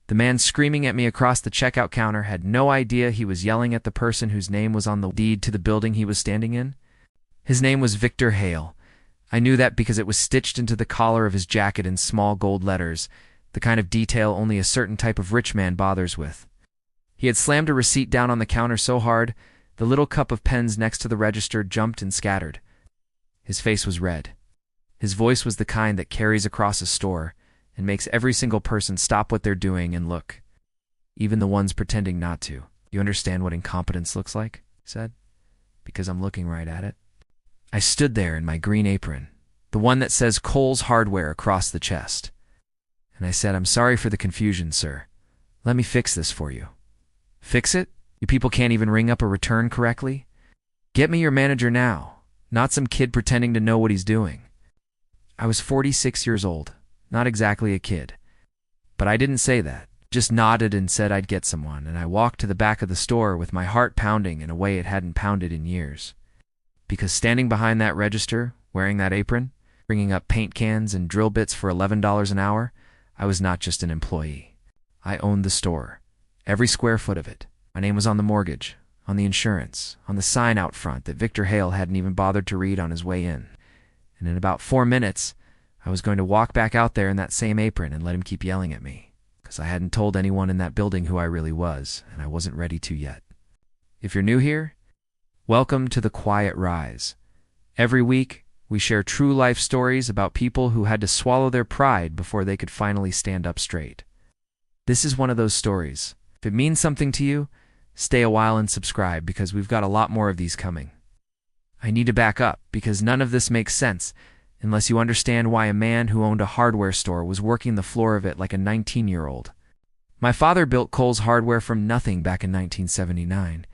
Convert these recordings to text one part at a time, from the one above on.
The man screaming at me across the checkout counter had no idea he was yelling at the person whose name was on the deed to the building he was standing in. His name was Victor Hale. I knew that because it was stitched into the collar of his jacket in small gold letters, the kind of detail only a certain type of rich man bothers with. He had slammed a receipt down on the counter so hard, the little cup of pens next to the register jumped and scattered. His face was red. His voice was the kind that carries across a store and makes every single person stop what they're doing and look, even the ones pretending not to. You understand what incompetence looks like? He said, because I'm looking right at it. I stood there in my green apron, the one that says Kohl's Hardware across the chest. And I said, "I'm sorry for the confusion, sir. Let me fix this for you." Fix it? You people can't even ring up a return correctly? Get me your manager now, not some kid pretending to know what he's doing. I was 46 years old, not exactly a kid. But I didn't say that, just nodded and said I'd get someone, and I walked to the back of the store with my heart pounding in a way it hadn't pounded in years. Because standing behind that register, wearing that apron, bringing up paint cans and drill bits for $11 an hour, I was not just an employee. I owned the store, every square foot of it. My name was on the mortgage, on the insurance, on the sign out front that Victor Hale hadn't even bothered to read on his way in. And in about 4 minutes, I was going to walk back out there in that same apron and let him keep yelling at me, because I hadn't told anyone in that building who I really was, and I wasn't ready to yet. If you're new here, welcome to The Quiet Rise. Every week, we share true life stories about people who had to swallow their pride before they could finally stand up straight. This is one of those stories. If it means something to you, stay a while and subscribe, because we've got a lot more of these coming. I need to back up, because none of this makes sense unless you understand why a man who owned a hardware store was working the floor of it like a 19-year-old. My father built Kohl's Hardware from nothing back in 1979.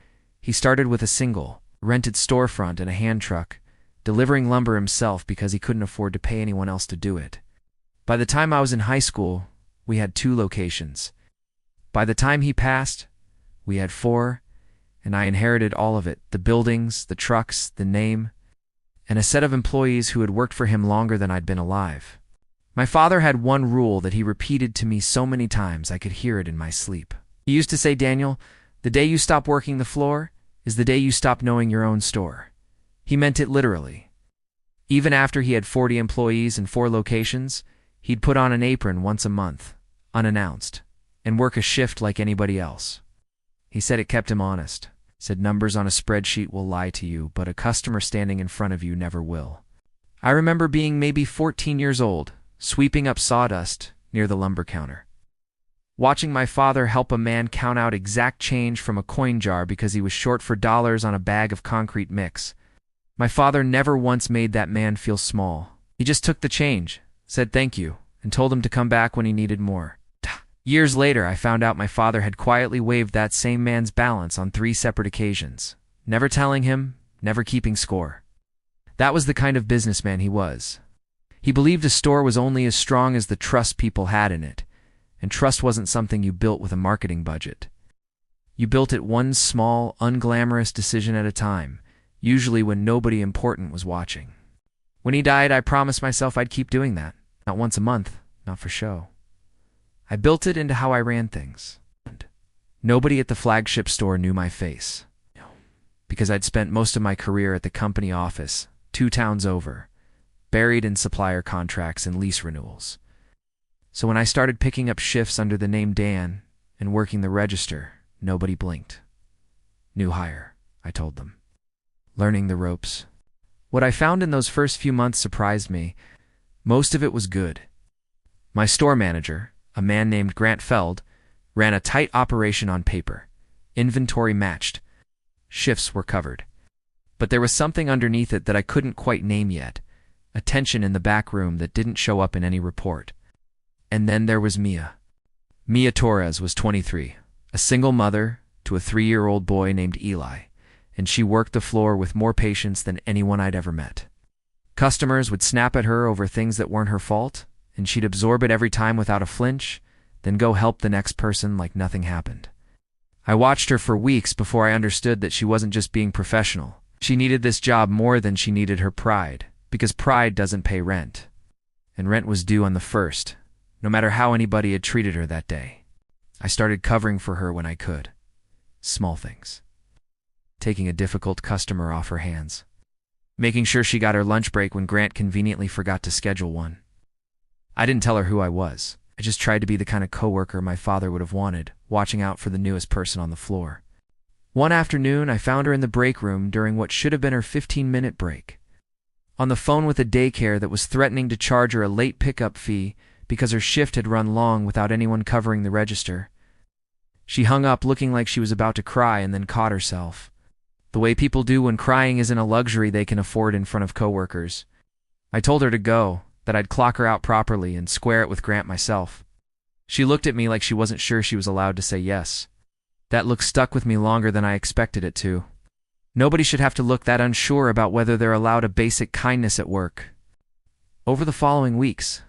He started with a single, rented storefront and a hand truck, delivering lumber himself because he couldn't afford to pay anyone else to do it. By the time I was in high school, we had 2 locations. By the time he passed, we had 4, and I inherited all of it, the buildings, the trucks, the name, and a set of employees who had worked for him longer than I'd been alive. My father had one rule that he repeated to me so many times I could hear it in my sleep. He used to say, "Daniel, the day you stop working the floor is the day you stop knowing your own store." He meant it literally. Even after he had 40 employees and 4 locations, he'd put on an apron once a month, unannounced, and work a shift like anybody else. He said it kept him honest. Said numbers on a spreadsheet will lie to you, but a customer standing in front of you never will. I remember being maybe 14 years old, sweeping up sawdust near the lumber counter, watching my father help a man count out exact change from a coin jar because he was short for dollars on a bag of concrete mix. My father never once made that man feel small. He just took the change, said thank you, and told him to come back when he needed more. Years later, I found out my father had quietly waived that same man's balance on 3 separate occasions, never telling him, never keeping score. That was the kind of businessman he was. He believed a store was only as strong as the trust people had in it, and trust wasn't something you built with a marketing budget. You built it one small, unglamorous decision at a time, usually when nobody important was watching. When he died, I promised myself I'd keep doing that, not once a month, not for show. I built it into how I ran things. Nobody at the flagship store knew my face, because I'd spent most of my career at the company office, 2 towns over, buried in supplier contracts and lease renewals. So when I started picking up shifts under the name Dan and working the register, nobody blinked. New hire, I told them. Learning the ropes. What I found in those first few months surprised me. Most of it was good. My store manager, a man named Grant Feld, ran a tight operation on paper. Inventory matched. Shifts were covered. But there was something underneath it that I couldn't quite name yet, a tension in the back room that didn't show up in any report. And then there was Mia. Mia Torres was 23, a single mother to a 3-year-old boy named Eli, and she worked the floor with more patience than anyone I'd ever met. Customers would snap at her over things that weren't her fault, and she'd absorb it every time without a flinch, then go help the next person like nothing happened. I watched her for weeks before I understood that she wasn't just being professional. She needed this job more than she needed her pride, because pride doesn't pay rent. And rent was due on the 1st, no matter how anybody had treated her that day. I started covering for her when I could. Small things. Taking a difficult customer off her hands. Making sure she got her lunch break when Grant conveniently forgot to schedule one. I didn't tell her who I was. I just tried to be the kind of coworker my father would have wanted, watching out for the newest person on the floor. One afternoon, I found her in the break room during what should have been her 15-minute break. On the phone with a daycare that was threatening to charge her a late pickup fee because her shift had run long without anyone covering the register. She hung up looking like she was about to cry and then caught herself. The way people do when crying isn't a luxury they can afford in front of coworkers. I told her to go, that I'd clock her out properly and square it with Grant myself. She looked at me like she wasn't sure she was allowed to say yes. That look stuck with me longer than I expected it to. Nobody should have to look that unsure about whether they're allowed a basic kindness at work. Over the following weeks,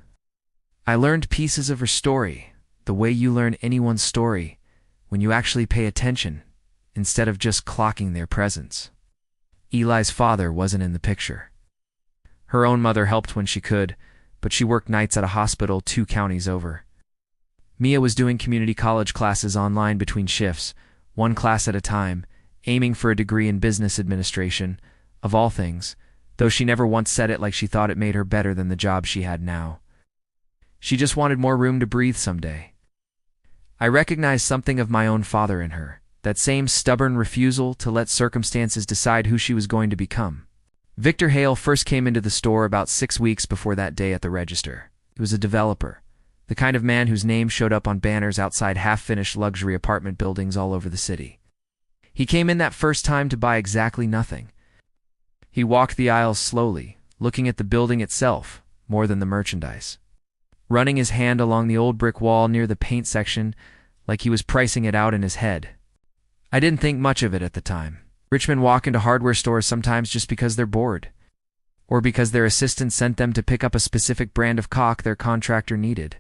I learned pieces of her story, the way you learn anyone's story, when you actually pay attention, instead of just clocking their presence. Eli's father wasn't in the picture. Her own mother helped when she could, but she worked nights at a hospital 2 counties over. Mia was doing community college classes online between shifts, 1 class at a time, aiming for a degree in business administration, of all things, though she never once said it like she thought it made her better than the job she had now. She just wanted more room to breathe someday. I recognized something of my own father in her, that same stubborn refusal to let circumstances decide who she was going to become. Victor Hale first came into the store about 6 weeks before that day at the register. He was a developer, the kind of man whose name showed up on banners outside half-finished luxury apartment buildings all over the city. He came in that first time to buy exactly nothing. He walked the aisles slowly, looking at the building itself more than the merchandise, running his hand along the old brick wall near the paint section like he was pricing it out in his head. I didn't think much of it at the time. Rich men walk into hardware stores sometimes just because they're bored, or because their assistant sent them to pick up a specific brand of caulk their contractor needed.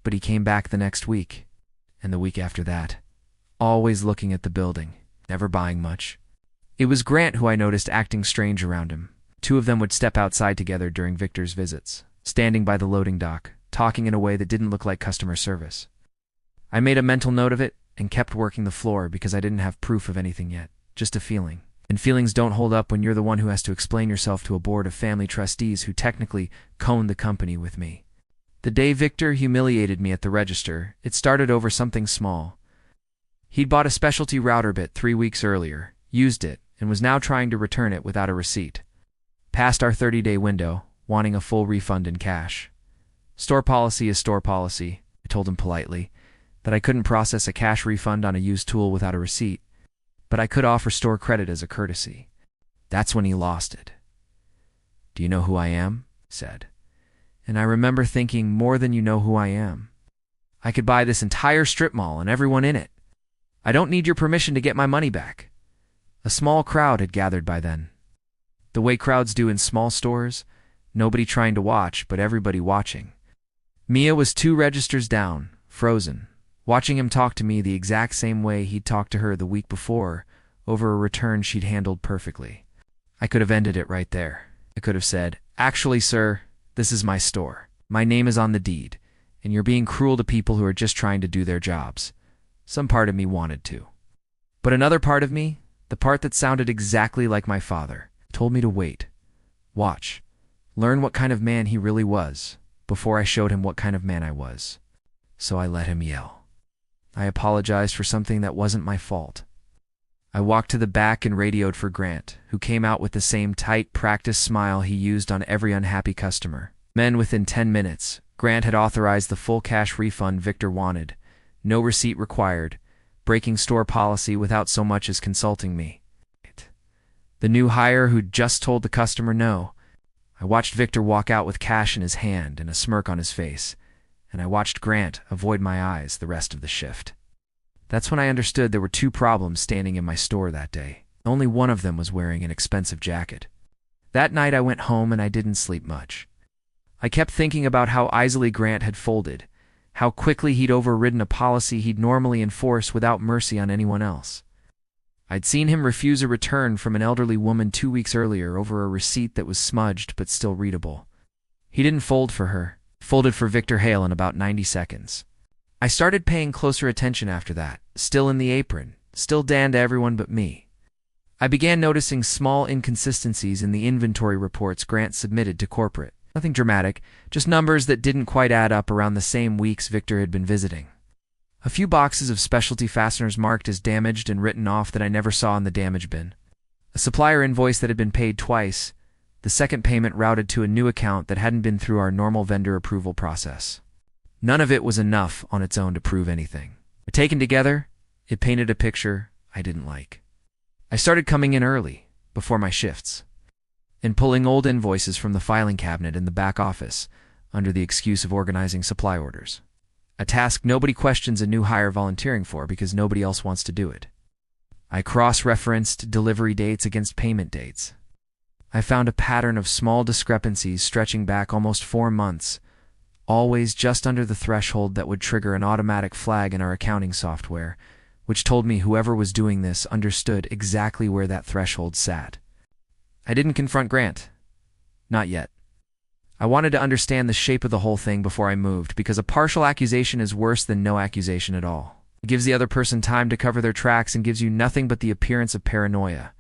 But he came back the next week, and the week after that, always looking at the building, never buying much. It was Grant who I noticed acting strange around him. 2 of them would step outside together during Victor's visits, standing by the loading dock, talking in a way that didn't look like customer service. I made a mental note of it and kept working the floor because I didn't have proof of anything yet, just a feeling. And feelings don't hold up when you're the one who has to explain yourself to a board of family trustees who technically coned the company with me. The day Victor humiliated me at the register, it started over something small. He'd bought a specialty router bit 3 weeks earlier, used it, and was now trying to return it without a receipt. Past our 30-day window, wanting a full refund in cash. Store policy is store policy, I told him politely, that I couldn't process a cash refund on a used tool without a receipt, but I could offer store credit as a courtesy. That's when he lost it. "Do you know who I am?" said. And I remember thinking, more than you know who I am. I could buy this entire strip mall and everyone in it. I don't need your permission to get my money back. A small crowd had gathered by then. The way crowds do in small stores, nobody trying to watch, but everybody watching. Mia was 2 registers down, frozen, watching him talk to me the exact same way he'd talked to her the week before, over a return she'd handled perfectly. I could have ended it right there. I could have said, "Actually, sir, this is my store. My name is on the deed, and you're being cruel to people who are just trying to do their jobs." Some part of me wanted to. But another part of me, the part that sounded exactly like my father, told me to wait. Watch. Learn what kind of man he really was, before I showed him what kind of man I was. So I let him yell. I apologized for something that wasn't my fault. I walked to the back and radioed for Grant, who came out with the same tight, practiced smile he used on every unhappy customer. Men within 10 minutes, Grant had authorized the full cash refund Victor wanted. No receipt required, breaking store policy without so much as consulting me. The new hire who'd just told the customer no. I watched Victor walk out with cash in his hand and a smirk on his face, and I watched Grant avoid my eyes the rest of the shift. That's when I understood there were 2 problems standing in my store that day. Only one of them was wearing an expensive jacket. That night I went home and I didn't sleep much. I kept thinking about how easily Grant had folded, how quickly he'd overridden a policy he'd normally enforce without mercy on anyone else. I'd seen him refuse a return from an elderly woman 2 weeks earlier over a receipt that was smudged but still readable. He didn't fold for her, folded for Victor Hale in about 90 seconds. I started paying closer attention after that, still in the apron, still Dan to everyone but me. I began noticing small inconsistencies in the inventory reports Grant submitted to corporate. Nothing dramatic, just numbers that didn't quite add up around the same weeks Victor had been visiting. A few boxes of specialty fasteners marked as damaged and written off that I never saw in the damage bin. A supplier invoice that had been paid twice, the second payment routed to a new account that hadn't been through our normal vendor approval process. None of it was enough on its own to prove anything. But taken together, it painted a picture I didn't like. I started coming in early, before my shifts, and pulling old invoices from the filing cabinet in the back office under the excuse of organizing supply orders. A task nobody questions a new hire volunteering for because nobody else wants to do it. I cross-referenced delivery dates against payment dates. I found a pattern of small discrepancies stretching back almost 4 months, always just under the threshold that would trigger an automatic flag in our accounting software, which told me whoever was doing this understood exactly where that threshold sat. I didn't confront Grant. Not yet. I wanted to understand the shape of the whole thing before I moved, because a partial accusation is worse than no accusation at all. It gives the other person time to cover their tracks and gives you nothing but the appearance of paranoia.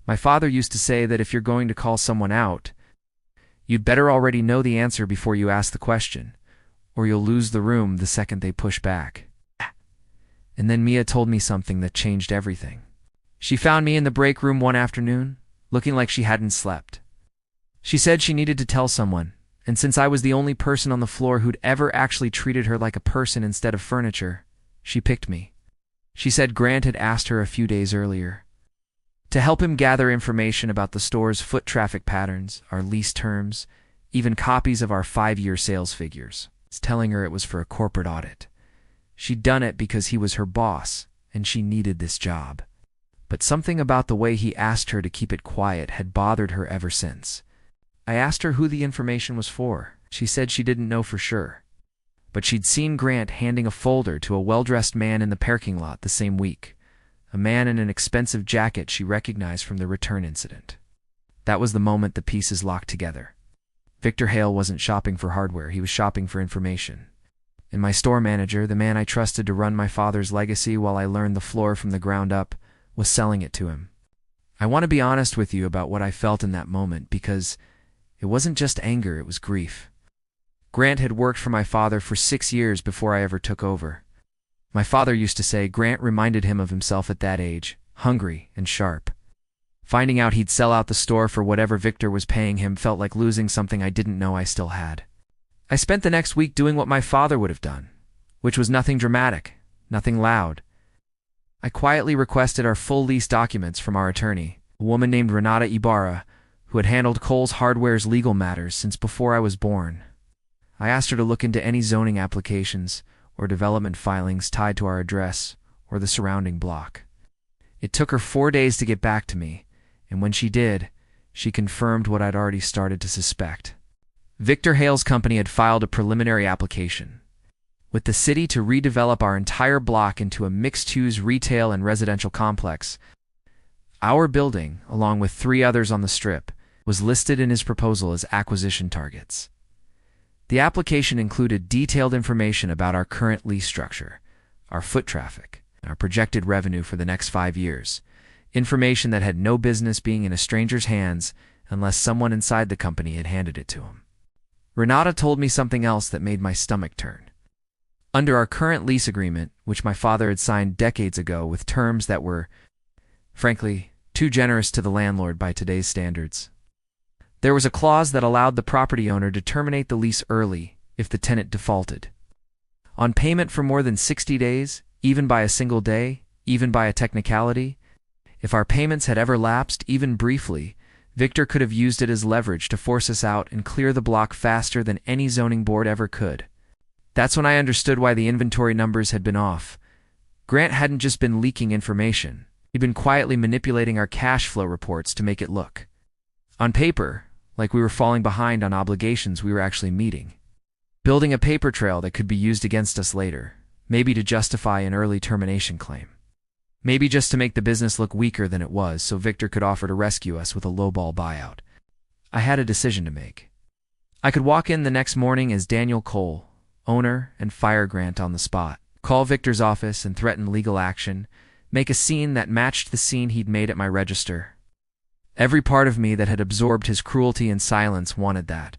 My father used to say that if you're going to call someone out, you'd better already know the answer before you ask the question, or you'll lose the room the second they push back. And then Mia told me something that changed everything. She found me in the break room one afternoon, looking like she hadn't slept. She said she needed to tell someone, and since I was the only person on the floor who'd ever actually treated her like a person instead of furniture, she picked me. She said Grant had asked her a few days earlier to help him gather information about the store's foot traffic patterns, our lease terms, even copies of our 5-year sales figures, telling her it was for a corporate audit. She'd done it because he was her boss, and she needed this job. But something about the way he asked her to keep it quiet had bothered her ever since. I asked her who the information was for. She said she didn't know for sure. But she'd seen Grant handing a folder to a well-dressed man in the parking lot the same week, a man in an expensive jacket she recognized from the return incident. That was the moment the pieces locked together. Victor Hale wasn't shopping for hardware, he was shopping for information. And my store manager, the man I trusted to run my father's legacy while I learned the floor from the ground up, was selling it to him. I want to be honest with you about what I felt in that moment, because it wasn't just anger, it was grief. Grant had worked for my father for 6 years before I ever took over. My father used to say Grant reminded him of himself at that age, hungry and sharp. Finding out he'd sell out the store for whatever Victor was paying him felt like losing something I didn't know I still had. I spent the next week doing what my father would have done, which was nothing dramatic, nothing loud. I quietly requested our full lease documents from our attorney, a woman named Renata Ibarra, who had handled Kohl's Hardware's legal matters since before I was born. I asked her to look into any zoning applications or development filings tied to our address or the surrounding block. It took her 4 days to get back to me, and when she did, she confirmed what I'd already started to suspect. Victor Hale's company had filed a preliminary application with the city to redevelop our entire block into a mixed-use retail and residential complex. Our building, along with 3 others on the strip, was listed in his proposal as acquisition targets. The application included detailed information about our current lease structure, our foot traffic, and our projected revenue for the next 5 years, information that had no business being in a stranger's hands unless someone inside the company had handed it to him. Renata told me something else that made my stomach turn. Under our current lease agreement, which my father had signed decades ago with terms that were, frankly, too generous to the landlord by today's standards, there was a clause that allowed the property owner to terminate the lease early if the tenant defaulted. On payment for more than 60 days, even by a single day, even by a technicality, if our payments had ever lapsed, even briefly, Victor could have used it as leverage to force us out and clear the block faster than any zoning board ever could. That's when I understood why the inventory numbers had been off. Grant hadn't just been leaking information. He'd been quietly manipulating our cash flow reports to make it look, on paper, like we were falling behind on obligations we were actually meeting. Building a paper trail that could be used against us later, maybe to justify an early termination claim. Maybe just to make the business look weaker than it was so Victor could offer to rescue us with a lowball buyout. I had a decision to make. I could walk in the next morning as Daniel Cole, owner, and fire Grant on the spot. Call Victor's office and threaten legal action. Make a scene that matched the scene he'd made at my register. Every part of me that had absorbed his cruelty and silence wanted that.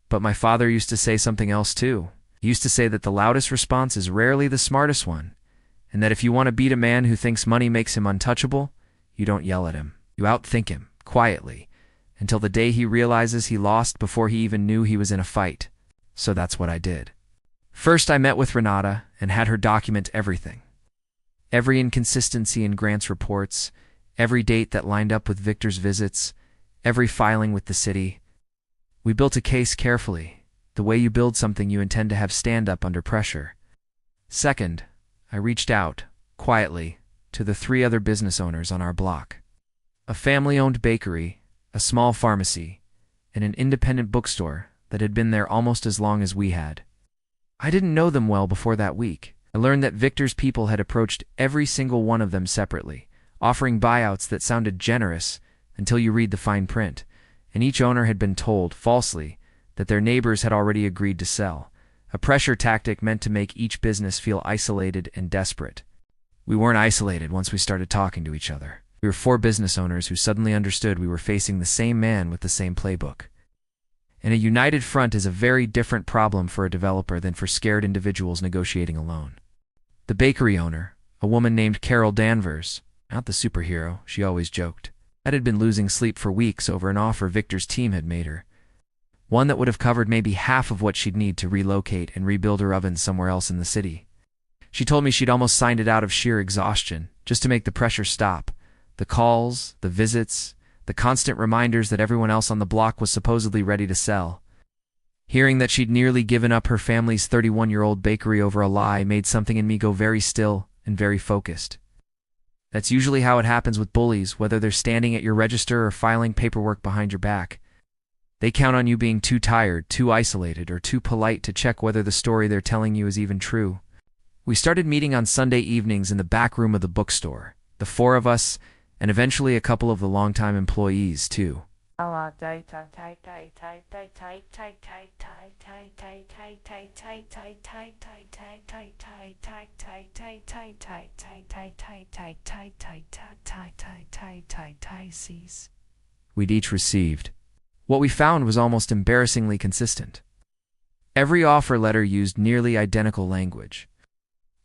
But my father used to say something else too. He used to say that the loudest response is rarely the smartest one, and that if you want to beat a man who thinks money makes him untouchable, you don't yell at him. You outthink him, quietly, until the day he realizes he lost before he even knew he was in a fight. So that's what I did. First, I met with Renata and had her document everything. Every inconsistency in Grant's reports, every date that lined up with Victor's visits, every filing with the city. We built a case carefully, the way you build something you intend to have stand up under pressure. Second, I reached out, quietly, to the 3 other business owners on our block. A family-owned bakery, a small pharmacy, and an independent bookstore that had been there almost as long as we had. I didn't know them well before that week. I learned that Victor's people had approached every single one of them separately, offering buyouts that sounded generous until you read the fine print, and each owner had been told, falsely, that their neighbors had already agreed to sell, a pressure tactic meant to make each business feel isolated and desperate. We weren't isolated once we started talking to each other. We were 4 business owners who suddenly understood we were facing the same man with the same playbook. And a united front is a very different problem for a developer than for scared individuals negotiating alone. The bakery owner, a woman named Carol Danvers, not the superhero, she always joked, had been losing sleep for weeks over an offer Victor's team had made her. One that would have covered maybe half of what she'd need to relocate and rebuild her ovens somewhere else in the city. She told me she'd almost signed it out of sheer exhaustion, just to make the pressure stop. The calls, the visits, the constant reminders that everyone else on the block was supposedly ready to sell. Hearing that she'd nearly given up her family's 31-year-old bakery over a lie made something in me go very still and very focused. That's usually how it happens with bullies, whether they're standing at your register or filing paperwork behind your back. They count on you being too tired, too isolated, or too polite to check whether the story they're telling you is even true. We started meeting on Sunday evenings in the back room of the bookstore, the 4 of us, and eventually a couple of the longtime employees, too. We'd each received. What we found was almost embarrassingly consistent. Every offer letter used nearly identical language.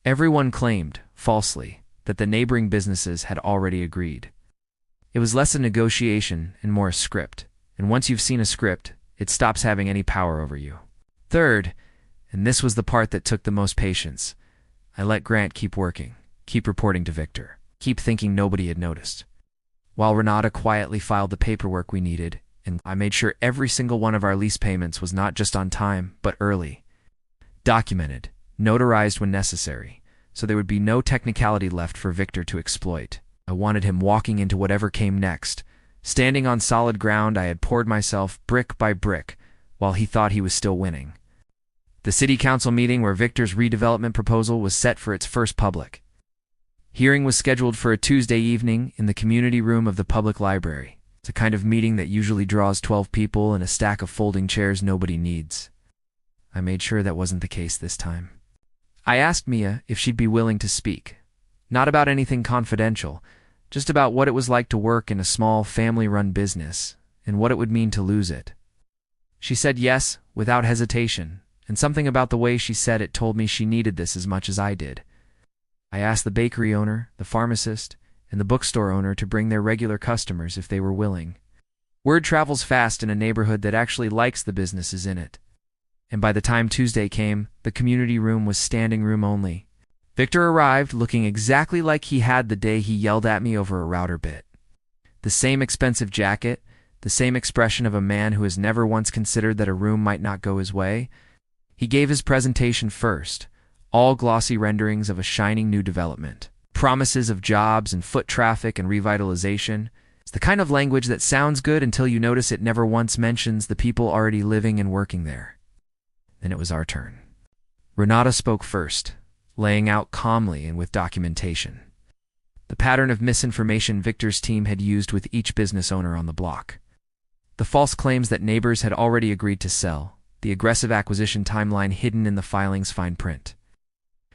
Everyone claimed, falsely, that the neighboring businesses had already agreed. It was less a negotiation and more a script, and once you've seen a script, it stops having any power over you. Third, and this was the part that took the most patience, I let Grant keep working, keep reporting to Victor, keep thinking nobody had noticed. While Renata quietly filed the paperwork we needed, and I made sure every single one of our lease payments was not just on time, but early. Documented, notarized when necessary, so there would be no technicality left for Victor to exploit. I wanted him walking into whatever came next. Standing on solid ground, I had poured myself brick by brick, while he thought he was still winning. The city council meeting where Victor's redevelopment proposal was set for its first public hearing was scheduled for a Tuesday evening in the community room of the public library. It's a kind of meeting that usually draws 12 people and a stack of folding chairs nobody needs. I made sure that wasn't the case this time. I asked Mia if she'd be willing to speak. Not about anything confidential, just about what it was like to work in a small, family-run business, and what it would mean to lose it. She said yes, without hesitation, and something about the way she said it told me she needed this as much as I did. I asked the bakery owner, the pharmacist, and the bookstore owner to bring their regular customers if they were willing. Word travels fast in a neighborhood that actually likes the businesses in it. And by the time Tuesday came, the community room was standing room only. Victor arrived looking exactly like he had the day he yelled at me over a router bit. The same expensive jacket, the same expression of a man who has never once considered that a room might not go his way. He gave his presentation first, all glossy renderings of a shining new development. Promises of jobs and foot traffic and revitalization. It's the kind of language that sounds good until you notice it never once mentions the people already living and working there. Then it was our turn. Renata spoke first, laying out calmly and with documentation the pattern of misinformation Victor's team had used with each business owner on the block. The false claims that neighbors had already agreed to sell, the aggressive acquisition timeline hidden in the filing's fine print.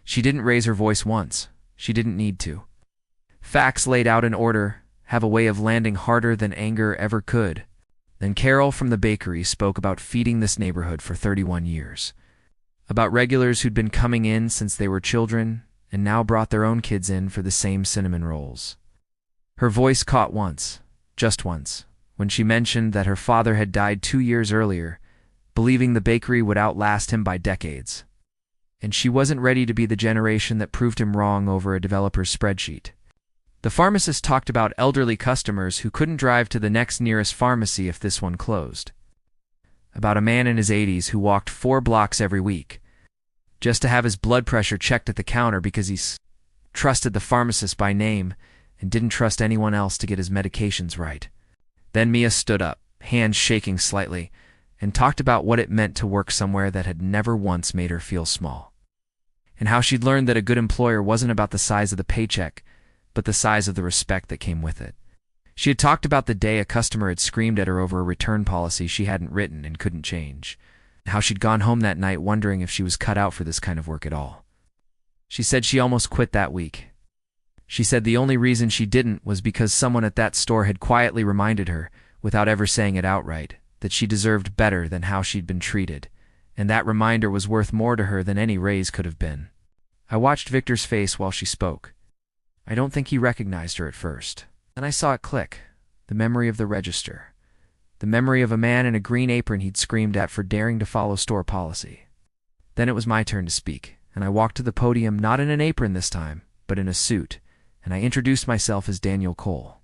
She didn't raise her voice once. She didn't need to. Facts laid out in order have a way of landing harder than anger ever could. Then Carol from the bakery spoke about feeding this neighborhood for 31 years. About regulars who'd been coming in since they were children and now brought their own kids in for the same cinnamon rolls. Her voice caught once, just once, when she mentioned that her father had died 2 years earlier, believing the bakery would outlast him by decades. And she wasn't ready to be the generation that proved him wrong over a developer's spreadsheet. The pharmacist talked about elderly customers who couldn't drive to the next nearest pharmacy if this one closed. About a man in his 80s who walked 4 blocks every week, just to have his blood pressure checked at the counter because he trusted the pharmacist by name and didn't trust anyone else to get his medications right. Then Mia stood up, hands shaking slightly, and talked about what it meant to work somewhere that had never once made her feel small. And how she'd learned that a good employer wasn't about the size of the paycheck, but the size of the respect that came with it. She had talked about the day a customer had screamed at her over a return policy she hadn't written and couldn't change, and how she'd gone home that night wondering if she was cut out for this kind of work at all. She said she almost quit that week. She said the only reason she didn't was because someone at that store had quietly reminded her, without ever saying it outright, that she deserved better than how she'd been treated, and that reminder was worth more to her than any raise could have been. I watched Victor's face while she spoke. I don't think he recognized her at first. Then I saw it click, the memory of the register, the memory of a man in a green apron he'd screamed at for daring to follow store policy. Then it was my turn to speak, and I walked to the podium not in an apron this time, but in a suit, and I introduced myself as Daniel Cole,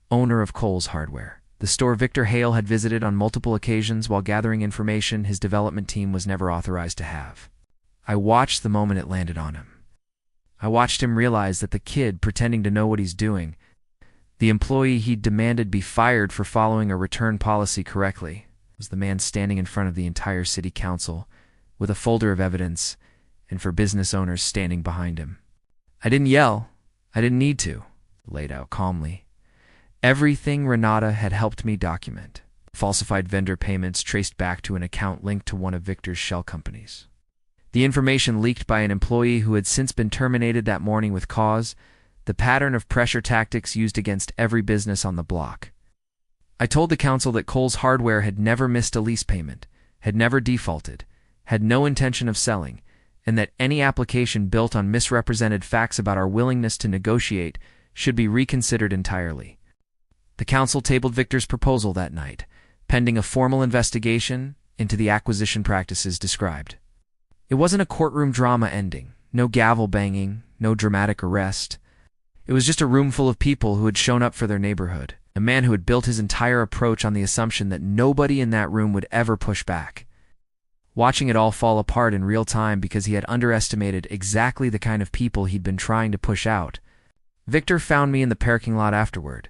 owner of Cole's Hardware, the store Victor Hale had visited on multiple occasions while gathering information his development team was never authorized to have. I watched the moment it landed on him. I watched him realize that the kid pretending to know what he's doing, the employee he'd demanded be fired for following a return policy correctly, was the man standing in front of the entire city council with a folder of evidence and for business owners standing behind him. I didn't yell. I didn't need to, laid out calmly. Everything Renata had helped me document. Falsified vendor payments traced back to an account linked to one of Victor's shell companies. The information leaked by an employee who had since been terminated that morning with cause, the pattern of pressure tactics used against every business on the block. I told the council that Cole's Hardware had never missed a lease payment, had never defaulted, had no intention of selling, and that any application built on misrepresented facts about our willingness to negotiate should be reconsidered entirely. The council tabled Victor's proposal that night, pending a formal investigation into the acquisition practices described. It wasn't a courtroom drama ending, no gavel banging, no dramatic arrest. It was just a room full of people who had shown up for their neighborhood, a man who had built his entire approach on the assumption that nobody in that room would ever push back. Watching it all fall apart in real time because he had underestimated exactly the kind of people he'd been trying to push out, Victor found me in the parking lot afterward.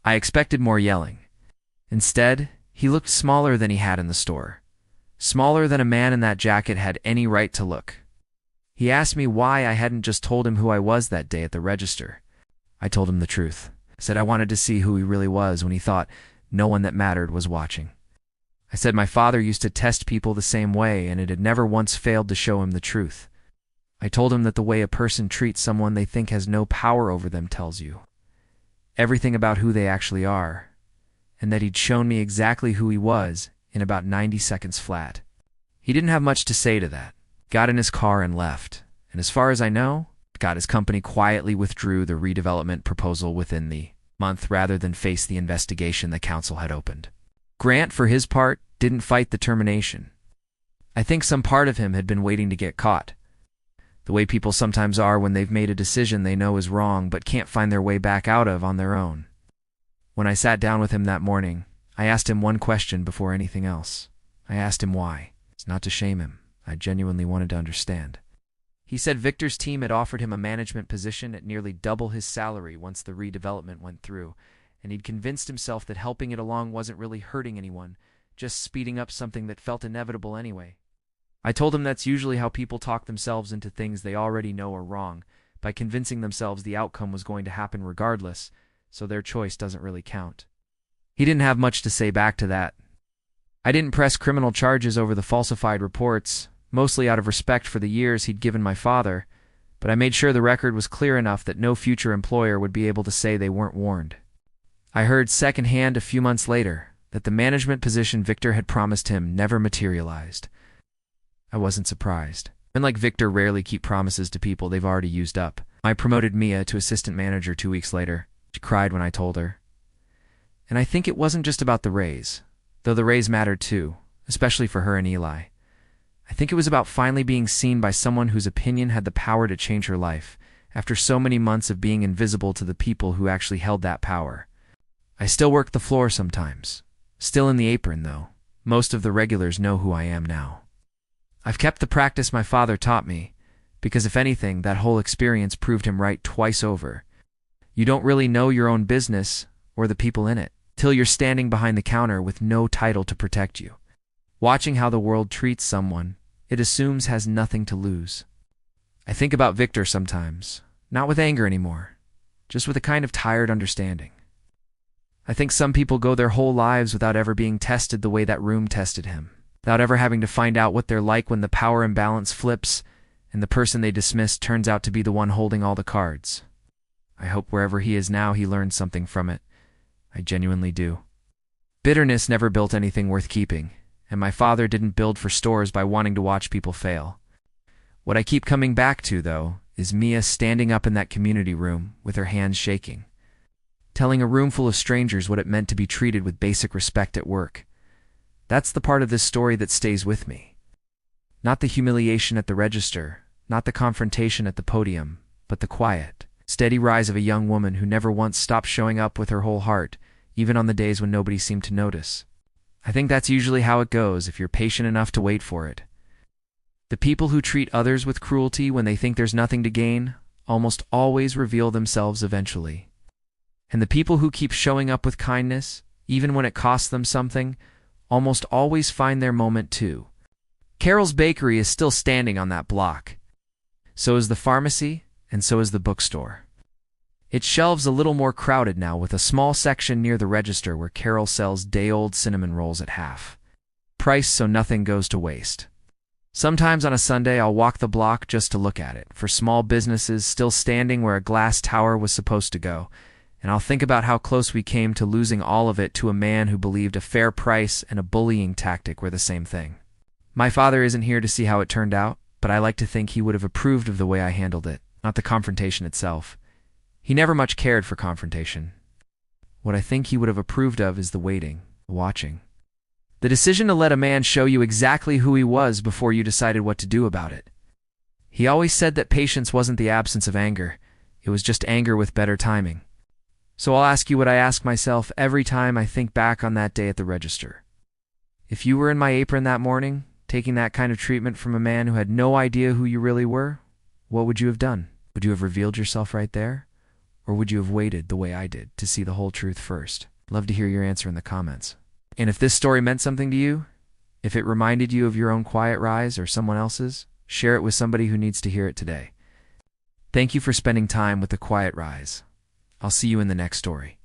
I expected more yelling. Instead, he looked smaller than he had in the store. Smaller than a man in that jacket had any right to look. He asked me why I hadn't just told him who I was that day at the register. I told him the truth. Said I wanted to see who he really was when he thought no one that mattered was watching. I said my father used to test people the same way and it had never once failed to show him the truth. I told him that the way a person treats someone they think has no power over them tells you everything about who they actually are, and that he'd shown me exactly who he was in about 90 seconds flat. He didn't have much to say to that, got in his car and left, and as far as I know, his company quietly withdrew the redevelopment proposal within the month rather than face the investigation the council had opened. Grant, for his part, didn't fight the termination. I think some part of him had been waiting to get caught. The way people sometimes are when they've made a decision they know is wrong but can't find their way back out of on their own. When I sat down with him that morning, I asked him one question before anything else. I asked him why. It's not to shame him. I genuinely wanted to understand. He said Victor's team had offered him a management position at nearly double his salary once the redevelopment went through, and he'd convinced himself that helping it along wasn't really hurting anyone, just speeding up something that felt inevitable anyway. I told him that's usually how people talk themselves into things they already know are wrong, by convincing themselves the outcome was going to happen regardless, so their choice doesn't really count. He didn't have much to say back to that. I didn't press criminal charges over the falsified reports, mostly out of respect for the years he'd given my father, but I made sure the record was clear enough that no future employer would be able to say they weren't warned. I heard secondhand a few months later that the management position Victor had promised him never materialized. I wasn't surprised. Men like Victor rarely keep promises to people they've already used up. I promoted Mia to assistant manager 2 weeks later. She cried when I told her. And I think it wasn't just about the raise, though the raise mattered too, especially for her and Eli. I think it was about finally being seen by someone whose opinion had the power to change her life, after so many months of being invisible to the people who actually held that power. I still work the floor sometimes. Still in the apron, though. Most of the regulars know who I am now. I've kept the practice my father taught me, because if anything, that whole experience proved him right twice over. You don't really know your own business, or the people in it, till you're standing behind the counter with no title to protect you. Watching how the world treats someone it assumes has nothing to lose. I think about Victor sometimes, not with anger anymore, just with a kind of tired understanding. I think some people go their whole lives without ever being tested the way that room tested him, without ever having to find out what they're like when the power imbalance flips and the person they dismissed turns out to be the one holding all the cards. I hope wherever he is now he learns something from it. I genuinely do. Bitterness never built anything worth keeping, and my father didn't build for stores by wanting to watch people fail. What I keep coming back to, though, is Mia standing up in that community room with her hands shaking, telling a room full of strangers what it meant to be treated with basic respect at work. That's the part of this story that stays with me. Not the humiliation at the register, not the confrontation at the podium, but the quiet, steady rise of a young woman who never once stopped showing up with her whole heart, even on the days when nobody seemed to notice. I think that's usually how it goes if you're patient enough to wait for it. The people who treat others with cruelty when they think there's nothing to gain almost always reveal themselves eventually. And the people who keep showing up with kindness, even when it costs them something, almost always find their moment too. Carol's Bakery is still standing on that block. So is the pharmacy, and so is the bookstore. Its shelves a little more crowded now, with a small section near the register where Carol sells day-old cinnamon rolls at half price so nothing goes to waste. Sometimes on a Sunday I'll walk the block just to look at it, for small businesses still standing where a glass tower was supposed to go, and I'll think about how close we came to losing all of it to a man who believed a fair price and a bullying tactic were the same thing. My father isn't here to see how it turned out, but I like to think he would have approved of the way I handled it, not the confrontation itself. He never much cared for confrontation. What I think he would have approved of is the waiting, the watching. The decision to let a man show you exactly who he was before you decided what to do about it. He always said that patience wasn't the absence of anger, it was just anger with better timing. So I'll ask you what I ask myself every time I think back on that day at the register. If you were in my apron that morning, taking that kind of treatment from a man who had no idea who you really were, what would you have done? Would you have revealed yourself right there? Or would you have waited the way I did to see the whole truth first? Love to hear your answer in the comments. And if this story meant something to you, if it reminded you of your own quiet rise or someone else's, share it with somebody who needs to hear it today. Thank you for spending time with The Quiet Rise. I'll see you in the next story.